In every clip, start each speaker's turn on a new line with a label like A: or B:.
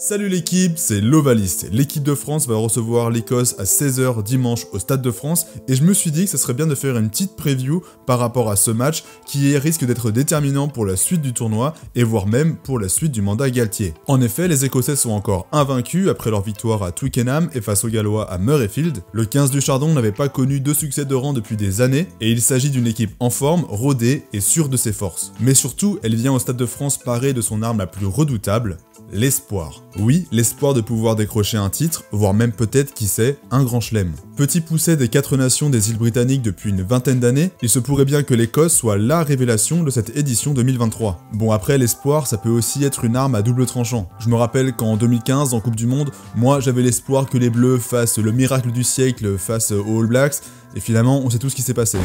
A: Salut l'équipe, c'est l'Ovaliste. L'équipe de France va recevoir l'Écosse à 16 h dimanche au Stade de France et je me suis dit que ce serait bien de faire une petite preview par rapport à ce match qui risque d'être déterminant pour la suite du tournoi et voire même pour la suite du mandat Galtier. En effet, les Écossais sont encore invaincus après leur victoire à Twickenham et face aux Gallois à Murrayfield. Le 15 du Chardon n'avait pas connu de succès de rang depuis des années et il s'agit d'une équipe en forme, rodée et sûre de ses forces. Mais surtout, elle vient au Stade de France parée de son arme la plus redoutable, l'espoir. Oui, l'espoir de pouvoir décrocher un titre, voire même peut-être, qui sait, un grand chelem. Petit poussé des 4 nations des îles britanniques depuis une vingtaine d'années, il se pourrait bien que l'Écosse soit la révélation de cette édition 2023. Bon, après, l'espoir, ça peut aussi être une arme à double tranchant. Je me rappelle qu'en 2015, en Coupe du Monde, moi j'avais l'espoir que les Bleus fassent le miracle du siècle face aux All Blacks, et finalement, on sait tout ce qui s'est passé.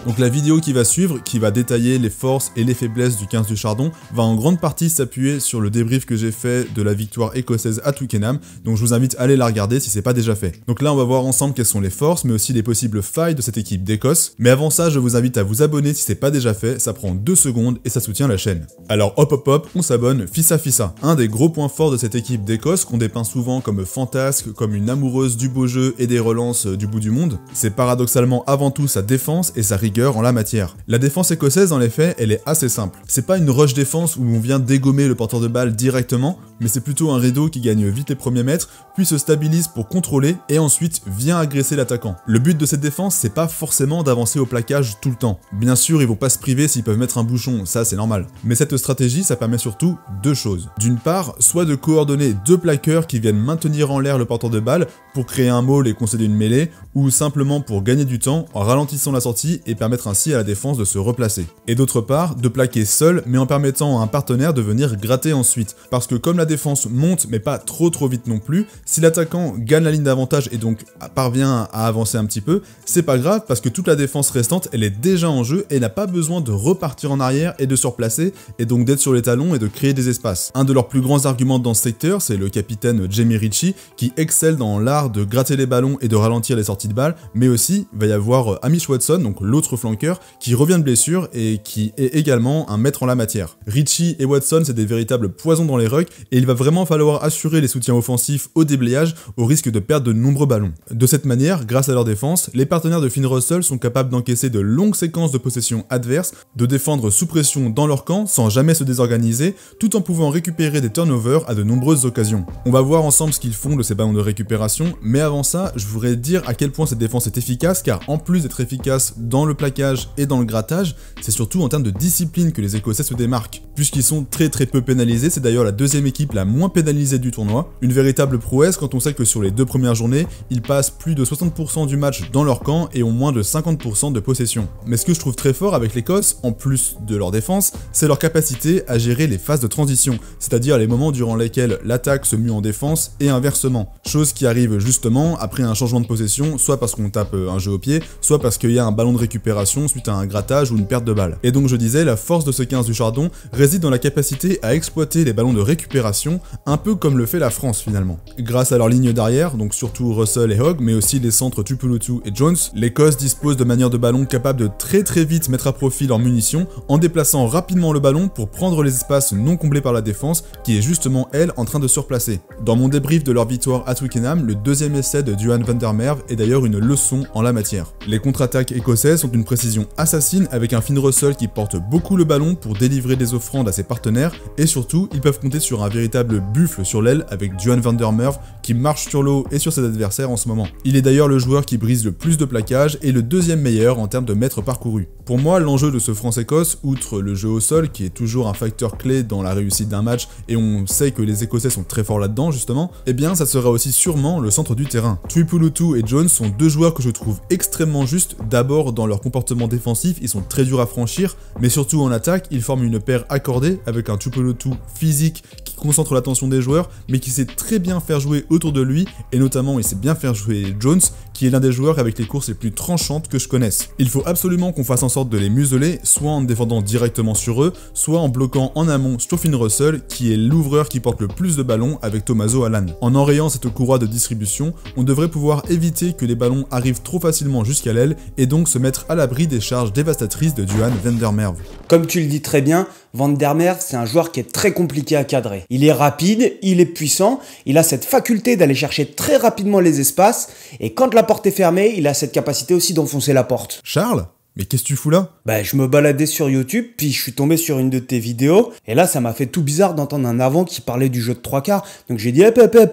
A: Donc la vidéo qui va suivre, qui va détailler les forces et les faiblesses du 15 du Chardon, va en grande partie s'appuyer sur le débrief que j'ai fait de la victoire écossaise à Twickenham, donc je vous invite à aller la regarder si c'est pas déjà fait. Donc là on va voir ensemble quelles sont les forces, mais aussi les possibles failles de cette équipe d'Écosse, mais avant ça je vous invite à vous abonner si c'est pas déjà fait, ça prend 2 secondes et ça soutient la chaîne. Alors hop, on s'abonne, fissa. Un des gros points forts de cette équipe d'Écosse, qu'on dépeint souvent comme fantasque, comme une amoureuse du beau jeu et des relances du bout du monde, c'est paradoxalement avant tout sa défense et sa rigueur en la matière. La défense écossaise, en effet, elle est assez simple. C'est pas une rush défense où on vient dégommer le porteur de balle directement, mais c'est plutôt un rideau qui gagne vite les premiers mètres, puis se stabilise pour contrôler et ensuite vient agresser l'attaquant. Le but de cette défense, c'est pas forcément d'avancer au plaquage tout le temps. Bien sûr, ils vont pas se priver s'ils peuvent mettre un bouchon, ça c'est normal. Mais cette stratégie, ça permet surtout 2 choses. D'une part, soit de coordonner 2 plaqueurs qui viennent maintenir en l'air le porteur de balle pour créer un maul et concéder une mêlée, ou simplement pour gagner du temps en ralentissant la sortie et permettre ainsi à la défense de se replacer. Et d'autre part, de plaquer seul, mais en permettant à un partenaire de venir gratter ensuite. Parce que comme la défense monte, mais pas trop vite non plus, si l'attaquant gagne la ligne d'avantage et donc parvient à avancer un petit peu, c'est pas grave parce que toute la défense restante, elle est déjà en jeu et n'a pas besoin de repartir en arrière et de se replacer, et donc d'être sur les talons et de créer des espaces. Un de leurs plus grands arguments dans ce secteur, c'est le capitaine Jamie Ritchie, qui excelle dans l'art de gratter les ballons et de ralentir les sorties de balles, mais aussi, il va y avoir Hamish Watson, donc l'autre flanqueur, qui revient de blessure et qui est également un maître en la matière. Ritchie et Watson, c'est des véritables poisons dans les rucks et il va vraiment falloir assurer les soutiens offensifs au déblayage au risque de perdre de nombreux ballons. De cette manière, grâce à leur défense, les partenaires de Finn Russell sont capables d'encaisser de longues séquences de possession adverse, de défendre sous pression dans leur camp sans jamais se désorganiser, tout en pouvant récupérer des turnovers à de nombreuses occasions. On va voir ensemble ce qu'ils font de ces ballons de récupération, mais avant ça, je voudrais dire à quel point cette défense est efficace, car en plus d'être efficace dans le plaquage et dans le grattage, c'est surtout en termes de discipline que les Écossais se démarquent. Puisqu'ils sont très peu pénalisés, c'est d'ailleurs la deuxième équipe la moins pénalisée du tournoi. Une véritable prouesse quand on sait que sur les 2 premières journées, ils passent plus de 60% du match dans leur camp et ont moins de 50% de possession. Mais ce que je trouve très fort avec l'Écosse, en plus de leur défense, c'est leur capacité à gérer les phases de transition, c'est-à-dire les moments durant lesquels l'attaque se mue en défense et inversement. Chose qui arrive justement après un changement de possession, soit parce qu'on tape un jeu au pied, soit parce qu'il y a un ballon de récupération suite à un grattage ou une perte de balle. Et donc je disais, la force de ce 15 du Chardon réside dans la capacité à exploiter les ballons de récupération, un peu comme le fait la France finalement. Grâce à leur ligne d'arrière, donc surtout Russell et Hogg, mais aussi les centres Tuipulotu et Jones, l'Écosse dispose de manières de ballon capables de très vite mettre à profit leurs munitions en déplaçant rapidement le ballon pour prendre les espaces non comblés par la défense, qui est justement elle en train de se replacer. Dans mon débrief de leur victoire à Twickenham, le 2e essai de Duhan van der Merwe est d'ailleurs une leçon en la matière. Les contre-attaques écossaises sont d'une précision assassine avec un Finn Russell qui porte beaucoup le ballon pour délivrer des offrandes à ses partenaires, et surtout, ils peuvent compter sur un véritable buffle sur l'aile avec Duhan van der Merwe qui marche sur l'eau et sur ses adversaires en ce moment. Il est d'ailleurs le joueur qui brise le plus de plaquages et le 2e meilleur en termes de mètres parcourus. Pour moi, l'enjeu de ce France-Écosse, outre le jeu au sol qui est toujours un facteur clé dans la réussite d'un match, et on sait que les Écossais sont très forts là-dedans justement, eh bien ça sera aussi sûrement le centre du terrain. Tuipulotu et Jones sont 2 joueurs que je trouve extrêmement justes, d'abord dans leur comportement défensif, ils sont très durs à franchir, mais surtout en attaque, ils forment une paire accordée avec un Tuipulotu physique qui concentre l'attention des joueurs, mais qui sait très bien faire jouer autour de lui, et notamment il sait bien faire jouer Jones, qui est l'un des joueurs avec les courses les plus tranchantes que je connaisse. Il faut absolument qu'on fasse en sorte de les museler, soit en défendant directement sur eux, soit en bloquant en amont sur Finn Russell, qui est l'ouvreur qui porte le plus de ballons avec Tommaso Allan. En enrayant cette courroie de distribution, on devrait pouvoir éviter que les ballons arrivent trop facilement jusqu'à l'aile, et donc se mettre à l'abri des charges dévastatrices de Duhan van der Merwe.
B: Comme tu le dis très bien, Van der Merwe, c'est un joueur qui est très compliqué à cadrer. Il est rapide, il est puissant, il a cette faculté d'aller chercher très rapidement les espaces, et quand la porte est fermée, il a cette capacité aussi d'enfoncer la porte.
A: Charles ? Mais qu'est-ce que tu fous là?
B: Je me baladais sur YouTube, puis je suis tombé sur une de tes vidéos, et là ça m'a fait tout bizarre d'entendre un avant qui parlait du jeu de 3/4. Donc j'ai dit,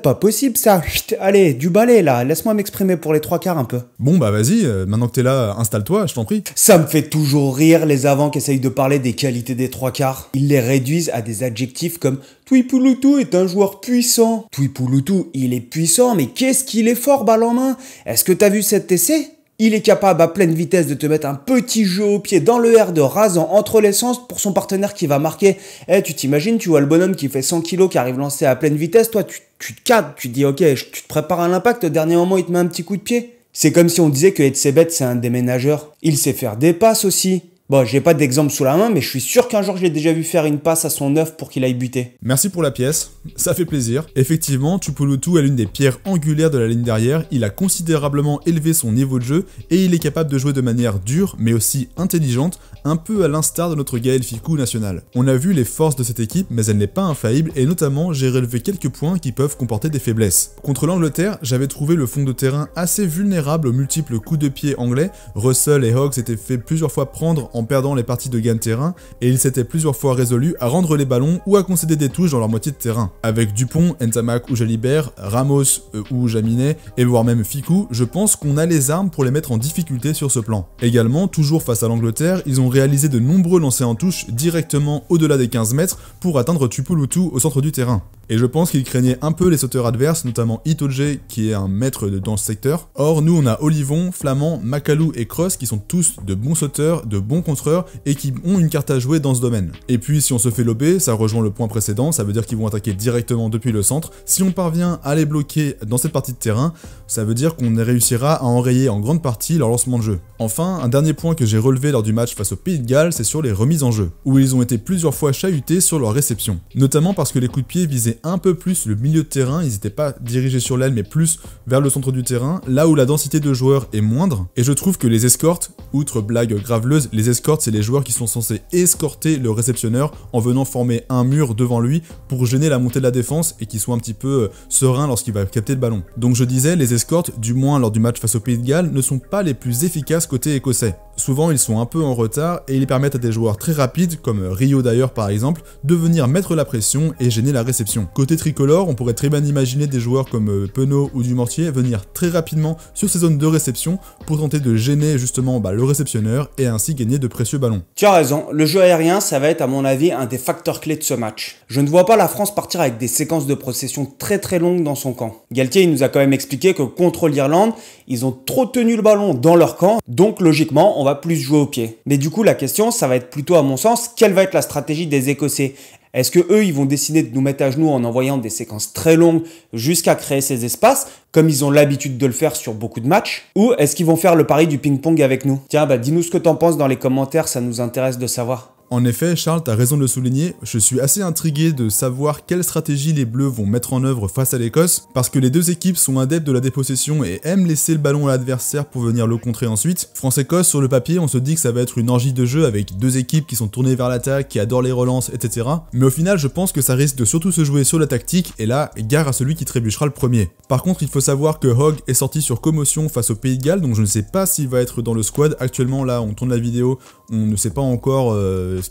B: pas possible ça, chut, allez, du balai là, laisse-moi m'exprimer pour les 3/4 un peu.
A: Bon bah vas-y, maintenant que t'es là, installe-toi, je t'en prie.
B: Ça me fait toujours rire les avants qui essayent de parler des qualités des 3/4. Ils les réduisent à des adjectifs comme Tuipulotu est un joueur puissant. Tuipulotu, il est puissant, mais qu'est-ce qu'il est fort balle en main? Est-ce que t'as vu cet essai? Il est capable à pleine vitesse de te mettre un petit jeu au pied dans le air de rasant entre les sens pour son partenaire qui va marquer. Tu t'imagines, tu vois le bonhomme qui fait 100 kg qui arrive lancé à pleine vitesse, toi tu te cadres, tu te dis ok, tu te prépares à l'impact, au dernier moment il te met un petit coup de pied. C'est comme si on disait que Etzebeth c'est un déménageur. Il sait faire des passes aussi. Bon, j'ai pas d'exemple sous la main, mais je suis sûr qu'un jour je l'ai déjà vu faire une passe à son œuf pour qu'il aille buter.
A: Merci pour la pièce, ça fait plaisir. Effectivement, Tuipulotu est l'une des pierres angulaires de la ligne derrière, il a considérablement élevé son niveau de jeu, et il est capable de jouer de manière dure, mais aussi intelligente, un peu à l'instar de notre Gaël Fickou national. On a vu les forces de cette équipe, mais elle n'est pas infaillible, et notamment j'ai relevé quelques points qui peuvent comporter des faiblesses. Contre l'Angleterre, j'avais trouvé le fond de terrain assez vulnérable aux multiples coups de pied anglais. Russell et Hogg s'étaient fait plusieurs fois prendre en perdant les parties de gain de terrain, et ils s'étaient plusieurs fois résolus à rendre les ballons ou à concéder des touches dans leur moitié de terrain. Avec Dupont, Ntamak ou Jalibert, Ramos ou Jaminet, et voire même Fickou, je pense qu'on a les armes pour les mettre en difficulté sur ce plan. Également, toujours face à l'Angleterre, ils ont réalisé de nombreux lancers en touche directement au-delà des 15 mètres pour atteindre Tuipulotu au centre du terrain. Et je pense qu'ils craignaient un peu les sauteurs adverses, notamment Itoje qui est un maître dans ce secteur. Or, nous on a Olivon, Flamand, Makalou et Cross qui sont tous de bons sauteurs, de bons contreurs et qui ont une carte à jouer dans ce domaine. Et puis si on se fait lober, ça rejoint le point précédent, ça veut dire qu'ils vont attaquer directement depuis le centre. Si on parvient à les bloquer dans cette partie de terrain, ça veut dire qu'on réussira à enrayer en grande partie leur lancement de jeu. Enfin, un dernier point que j'ai relevé lors du match face au Pays de Galles, c'est sur les remises en jeu, où ils ont été plusieurs fois chahutés sur leur réception. Notamment parce que les coups de pied visaient un peu plus le milieu de terrain, ils n'étaient pas dirigés sur l'aile mais plus vers le centre du terrain, là où la densité de joueurs est moindre, et je trouve que les escortes, outre blague graveleuse, les escortes c'est les joueurs qui sont censés escorter le réceptionneur en venant former un mur devant lui pour gêner la montée de la défense et qu'il soit un petit peu serein lorsqu'il va capter le ballon. Donc je disais, les escortes, du moins lors du match face au Pays de Galles, ne sont pas les plus efficaces côté écossais. Souvent ils sont un peu en retard et ils permettent à des joueurs très rapides, comme Rio d'ailleurs par exemple, de venir mettre la pression et gêner la réception. Côté tricolore, on pourrait très bien imaginer des joueurs comme Penaud ou Dumortier venir très rapidement sur ces zones de réception pour tenter de gêner justement le réceptionneur et ainsi gagner de précieux ballons.
B: Tu as raison, le jeu aérien ça va être à mon avis un des facteurs clés de ce match. Je ne vois pas la France partir avec des séquences de possession très longues dans son camp. Galtier il nous a quand même expliqué que contre l'Irlande, ils ont trop tenu le ballon dans leur camp, donc logiquement on va plus jouer au pied. Mais du coup la question ça va être plutôt à mon sens, quelle va être la stratégie des Écossais? Est-ce que eux ils vont décider de nous mettre à genoux en envoyant des séquences très longues jusqu'à créer ces espaces, comme ils ont l'habitude de le faire sur beaucoup de matchs? Ou est-ce qu'ils vont faire le pari du ping-pong avec nous? Tiens, dis-nous ce que t'en penses dans les commentaires, ça nous intéresse de savoir.
A: En effet, Charles, t'as raison de le souligner, je suis assez intrigué de savoir quelle stratégie les Bleus vont mettre en œuvre face à l'Écosse, parce que les deux équipes sont adeptes de la dépossession et aiment laisser le ballon à l'adversaire pour venir le contrer ensuite. France-Écosse, sur le papier, on se dit que ça va être une orgie de jeu avec deux équipes qui sont tournées vers l'attaque, qui adorent les relances, etc. Mais au final, je pense que ça risque de surtout se jouer sur la tactique, et là, gare à celui qui trébuchera le premier. Par contre, il faut savoir que Hogg est sorti sur commotion face au Pays de Galles, donc je ne sais pas s'il va être dans le squad. Actuellement, là, on tourne la vidéo, on ne sait pas encore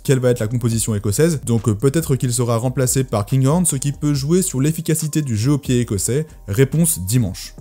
A: quelle va être la composition écossaise, donc peut-être qu'il sera remplacé par Kinghorn, ce qui peut jouer sur l'efficacité du jeu au pied écossais. Réponse dimanche.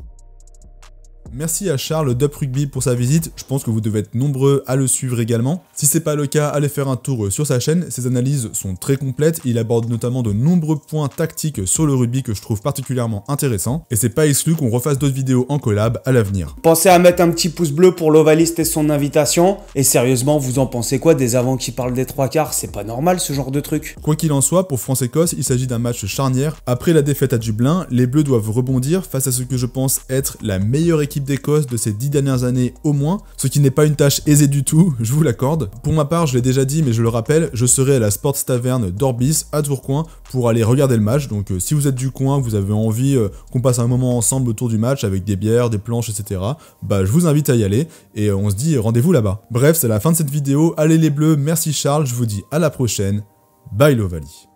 A: Merci à Charles Dup Rugby pour sa visite, je pense que vous devez être nombreux à le suivre également. Si c'est pas le cas, allez faire un tour sur sa chaîne, ses analyses sont très complètes, il aborde notamment de nombreux points tactiques sur le rugby que je trouve particulièrement intéressants, et c'est pas exclu qu'on refasse d'autres vidéos en collab à l'avenir.
B: Pensez à mettre un petit pouce bleu pour l'Ovaliste et son invitation, et sérieusement, vous en pensez quoi des avants qui parlent des trois quarts? C'est pas normal ce genre de truc.
A: Quoi qu'il en soit, pour France-Écosse, il s'agit d'un match charnière. Après la défaite à Dublin, les Bleus doivent rebondir face à ce que je pense être la meilleure équipe d'Écosse de ces 10 dernières années au moins, ce qui n'est pas une tâche aisée du tout, je vous l'accorde. Pour ma part, je l'ai déjà dit mais je le rappelle, je serai à la Sports Taverne d'Orbis à Tourcoing pour aller regarder le match, donc si vous êtes du coin, vous avez envie qu'on passe un moment ensemble autour du match avec des bières, des planches, etc. Bah je vous invite à y aller et on se dit rendez-vous là-bas. Bref, c'est la fin de cette vidéo, allez les Bleus, merci Charles, je vous dis à la prochaine, bye l'Ovalie.